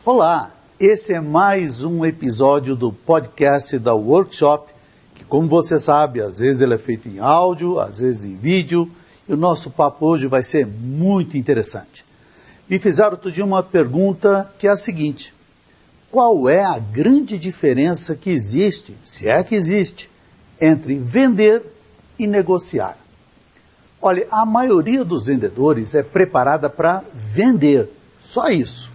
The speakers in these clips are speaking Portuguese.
Olá, esse é mais um episódio do podcast da Workshop, que como você sabe, às vezes ele é feito em áudio, às vezes em vídeo, e o nosso papo hoje vai ser muito interessante. Me fizeram outro dia uma pergunta que é a seguinte: qual é a grande diferença que existe, se é que existe, entre vender e negociar? Olha, a maioria dos vendedores é preparada para vender, só isso.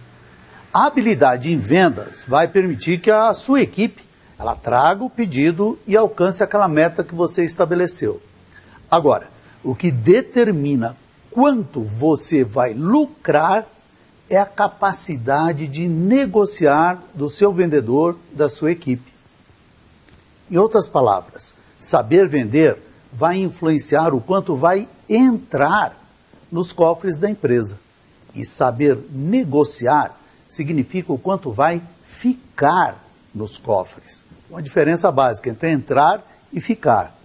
A habilidade em vendas vai permitir que a sua equipe ela traga o pedido e alcance aquela meta que você estabeleceu. Agora, o que determina quanto você vai lucrar é a capacidade de negociar do seu vendedor, da sua equipe. Em outras palavras, saber vender vai influenciar o quanto vai entrar nos cofres da empresa. E saber negociar significa o quanto vai ficar nos cofres. Uma diferença básica entre entrar e ficar.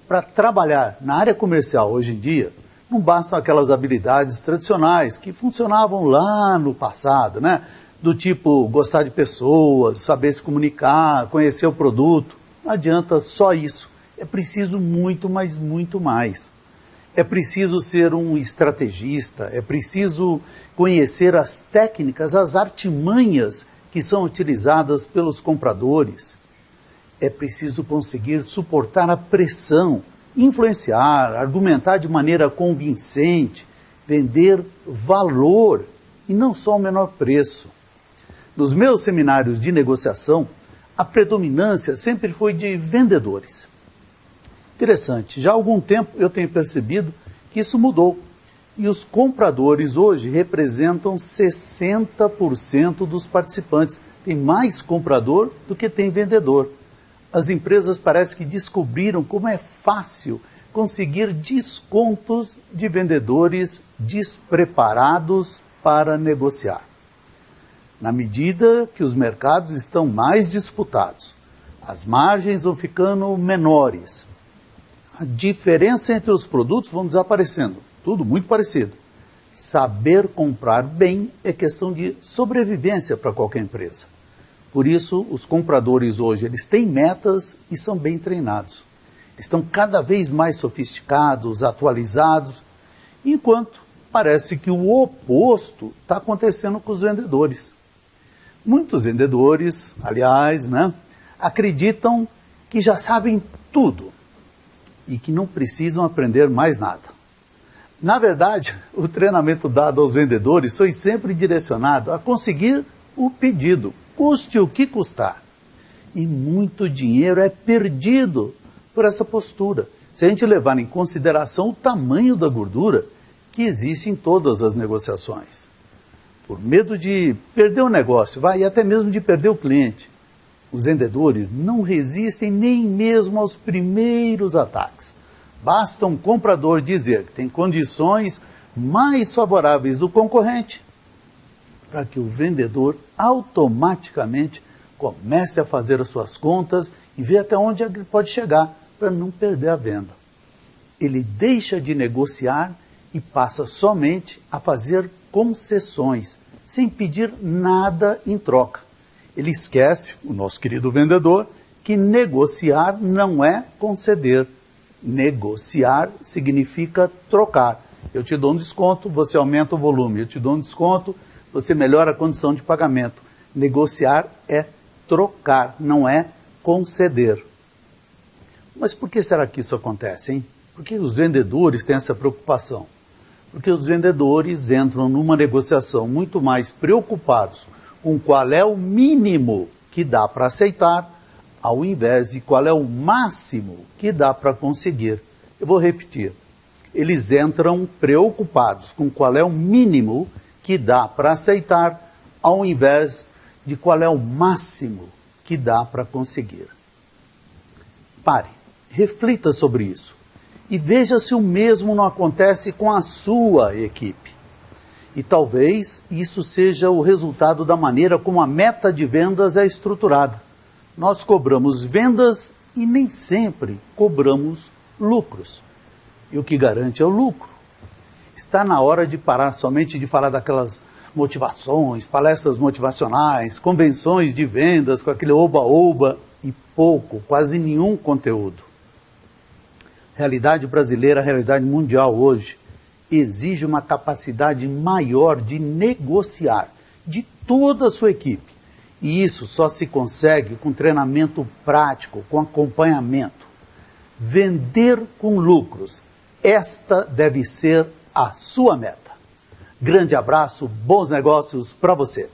Para trabalhar na área comercial hoje em dia, não bastam aquelas habilidades tradicionais que funcionavam lá no passado, né? Do tipo gostar de pessoas, saber se comunicar, conhecer o produto. Não adianta só isso. É preciso muito, mas muito mais. É preciso ser um estrategista, é preciso conhecer as técnicas, as artimanhas que são utilizadas pelos compradores. É preciso conseguir suportar a pressão, influenciar, argumentar de maneira convincente, vender valor e não só o menor preço. Nos meus seminários de negociação, a predominância sempre foi de vendedores. Interessante, já há algum tempo eu tenho percebido que isso mudou. E os compradores hoje representam 60% dos participantes. Tem mais comprador do que tem vendedor. As empresas parece que descobriram como é fácil conseguir descontos de vendedores despreparados para negociar. Na medida que os mercados estão mais disputados, as margens vão ficando menores. A diferença entre os produtos vão desaparecendo, tudo muito parecido. Saber comprar bem é questão de sobrevivência para qualquer empresa. Por isso, os compradores hoje, eles têm metas e são bem treinados. Estão cada vez mais sofisticados, atualizados, enquanto parece que o oposto está acontecendo com os vendedores. Muitos vendedores, aliás, acreditam que já sabem tudo e que não precisam aprender mais nada. Na verdade, o treinamento dado aos vendedores foi sempre direcionado a conseguir o pedido, custe o que custar. E muito dinheiro é perdido por essa postura, se a gente levar em consideração o tamanho da gordura que existe em todas as negociações. Por medo de perder o negócio, e até mesmo de perder o cliente, os vendedores não resistem nem mesmo aos primeiros ataques. Basta um comprador dizer que tem condições mais favoráveis do concorrente para que o vendedor automaticamente comece a fazer as suas contas e ver até onde ele pode chegar para não perder a venda. Ele deixa de negociar e passa somente a fazer concessões, sem pedir nada em troca. Ele esquece, o nosso querido vendedor, que negociar não é conceder. Negociar significa trocar. Eu te dou um desconto, você aumenta o volume. Eu te dou um desconto, você melhora a condição de pagamento. Negociar é trocar, não é conceder. Mas por que será que isso acontece, hein? Por que os vendedores têm essa preocupação? Porque os vendedores entram numa negociação muito mais preocupados com qual é o mínimo que dá para aceitar, ao invés de qual é o máximo que dá para conseguir. Eu vou repetir. Eles entram preocupados com qual é o mínimo que dá para aceitar, ao invés de qual é o máximo que dá para conseguir. Pare, reflita sobre isso e veja se o mesmo não acontece com a sua equipe. E talvez isso seja o resultado da maneira como a meta de vendas é estruturada. Nós cobramos vendas e nem sempre cobramos lucros. E o que garante é o lucro. Está na hora de parar somente de falar daquelas motivações, palestras motivacionais, convenções de vendas com aquele oba-oba e pouco, quase nenhum conteúdo. Realidade brasileira, realidade mundial hoje, exige uma capacidade maior de negociar de toda a sua equipe. E isso só se consegue com treinamento prático, com acompanhamento. Vender com lucros. Esta deve ser a sua meta. Grande abraço, bons negócios para você.